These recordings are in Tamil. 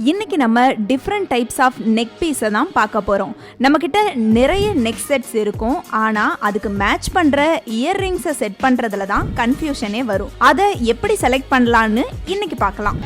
இன்னைக்கு நம்ம டிஃப்ரெண்ட் டைப்ஸ் ஆஃப் நெக் பீஸை தான் பார்க்க போகிறோம். நம்மக்கிட்ட நிறைய நெக் செட்ஸ் இருக்கும், ஆனால் அதுக்கு மேட்ச் பண்ணுற இயர்ரிங்ஸை செட் பண்ணுறதுல தான் கன்ஃபியூஷனே வரும். அதை எப்படி செலக்ட் பண்ணலான்னு இன்னைக்கு பார்க்கலாம்.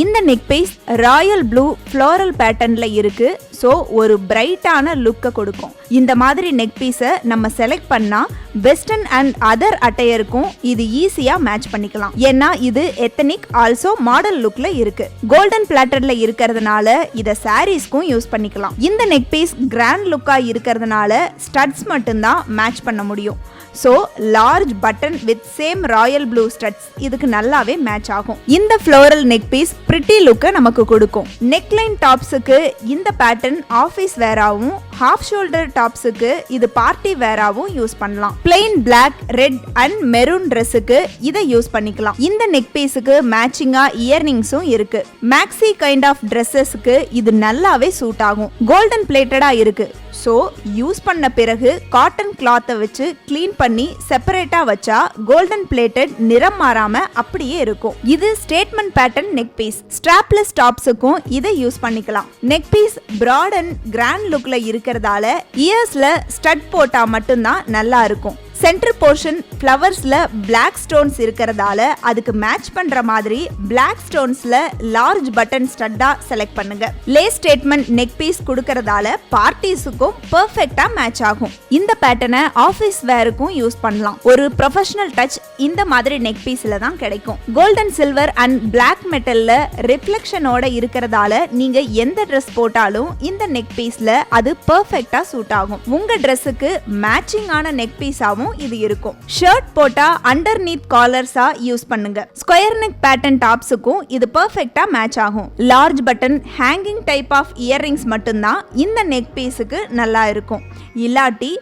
இந்த neck piece royal blue floral பேட்டர்ன்ல இருக்கு. ஸோ ஒரு பிரைட்டான லுக்கை கொடுக்கும். இந்த மாதிரி நெக் பீஸை நம்ம செலக்ட் பண்ணா வெஸ்டர்ன் அண்ட் அதர் அட்டையருக்கும் இது ஈஸியா மேட்ச் பண்ணிக்கலாம். ஏன்னா இது எத்தனிக் ஆல்சோ மாடல் லுக்ல இருக்கு. கோல்டன் பிளாட்டர்ல இருக்கிறதுனால இதை சாரீஸ்க்கும் யூஸ் பண்ணிக்கலாம். இந்த நெக் பீஸ் கிராண்ட் லுக்கா இருக்கிறதுனால ஸ்டட்ஸ் மட்டும்தான் மேட்ச் பண்ண முடியும். So large button with same royal blue studs இதுக்கு நல்லாவே மேட்ச் ஆகும். இந்த ஃப்ளோரல் நெக் பீஸ் பிரிட்டி லுக்கை நமக்கு கொடுக்கும். நெக்லைன் டாப்ஸுக்கு இந்த பேட்டர்ன் ஆஃபீஸ் வேராவும், ஹாஃப் ஷோல்டர் டாப்ஸுக்கு இது பார்ட்டி வேராவும் யூஸ் பண்ணலாம். Plain black, red and maroon ட்ரெஸ்ஸுக்கு இதை யூஸ் பண்ணிக்கலாம். இந்த நெக் பீஸுக்கு மேட்சிங்கா இயர்ரிங்ஸும் இருக்கு. மேக்ஸி கைண்ட் ஆஃப் ட்ரெஸ்ஸஸ்க்கு இது நல்லாவே சூட் ஆகும். கோல்டன் பிளேட்டடா இருக்கு. ஸோ யூஸ் பண்ண பிறகு காட்டன் கிளாத்தை வச்சு கிளீன் பண்ணி செப்பரேட்டா வச்சா கோல்டன் பிளேட்டட் நிறம் மாறாம அப்படியே இருக்கும். இது statement pattern neck piece. Strapless டாப்ஸுக்கும் இதை யூஸ் பண்ணிக்கலாம். Neck piece broad and grand லுக்ல இருக்கிறதால இயர்ஸ்ல ஸ்டட் போட்டா மட்டும்தான் நல்லா இருக்கும். சென்டர் போர்ஷன் ஃப்ளவர்ஸ்ல பிளாக் ஸ்டோன்ஸ் இருக்கிறதால அதுக்கு மேட்ச் பண்ற மாதிரி பிளாக் ஸ்டோன்ஸ்ல லார்ஜ் பட்டன் ஸ்டட்டா செலக்ட் பண்ணுங்க. லேஸ் ஸ்டேட்மெண்ட் நெக் பீஸ் கொடுக்கறதால பார்ட்டிஸுக்கும் பெர்ஃபெக்ட்டா மேட்ச் ஆகும். இந்த பேட்டர்னை ஆஃபீஸ் வேருக்கும் யூஸ் பண்ணலாம். ஒரு ப்ரொஃபஷனல் டச் இந்த மாதிரி நெக் பீஸ்ல தான் கிடைக்கும். கோல்டன் சில்வர் அண்ட் பிளாக் மெட்டல்ல ரிஃப்ளெக்ஷனோட இருக்கிறதால நீங்க எந்த ட்ரெஸ் போட்டாலும் இந்த நெக் பீஸ்ல அது பெர்ஃபெக்ட்டா சூட் ஆகும். உங்க ட்ரெஸ்ஸுக்கு மேட்சிங் ஆன நெக் பீஸாவும் இது இருக்கும். ஷர்ட் போட்டா அண்டர்நீத் காலர்ஸா யூஸ் பண்ணுங்க. ஸ்கொயர் நெக் பேட்டர்ன் டாப்ஸுக்கும் இது பெர்ஃபெக்ட்டா மேட்ச் ஆகும். Large button hanging type of earrings மட்டும்தான் இந்த நெக் பீஸுக்கு நல்லா இருக்கும். இல்லாட்டி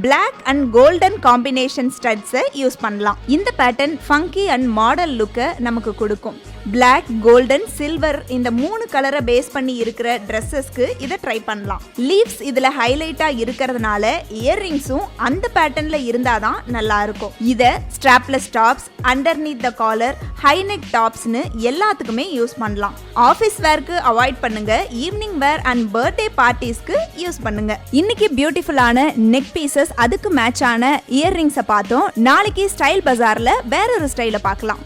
பிளாக் அண்ட் கோல்டன் காம்பினேஷன் ஸ்டட்ஸை யூஸ் பண்ணலாம். இந்த பேட்டர்ன் ஃபங்கி அண்ட் மாடல் லுக்கை நமக்கு கொடுக்கும். பிளாக், கோல்டன், சில்வர் இந்த 3 கலரை பேஸ் பண்ணி இருக்கிற ட்ரெஸ்ஸஸ்க்கு இதை ட்ரை பண்ணலாம். லீவ்ஸ் இதுல ஹைலைட்டா இருக்கிறதுனால இயர்ரிங்ஸும் அந்த பேட்டர்ன்ல இருந்தாதான் நல்லா இருக்கும். இதை strapless tops, underneath the collar, high neck டாப்ஸ்னு எல்லாத்துக்குமே யூஸ் பண்ணலாம். ஆஃபீஸ் வேர்க்கு அவாய்ட் பண்ணுங்க. ஈவினிங் வேர் அண்ட் பர்த்டே பார்ட்டிஸ்க்கு யூஸ் பண்ணுங்க. இன்னைக்கு பியூட்டிஃபுல்லான நெக் பீசஸ், அதுக்கு மேட்சான இயர்ரிங்ஸை பார்த்தோம். நாளைக்கு ஸ்டைல் பஜார்ல வேற ஒரு ஸ்டைல பார்க்கலாம்.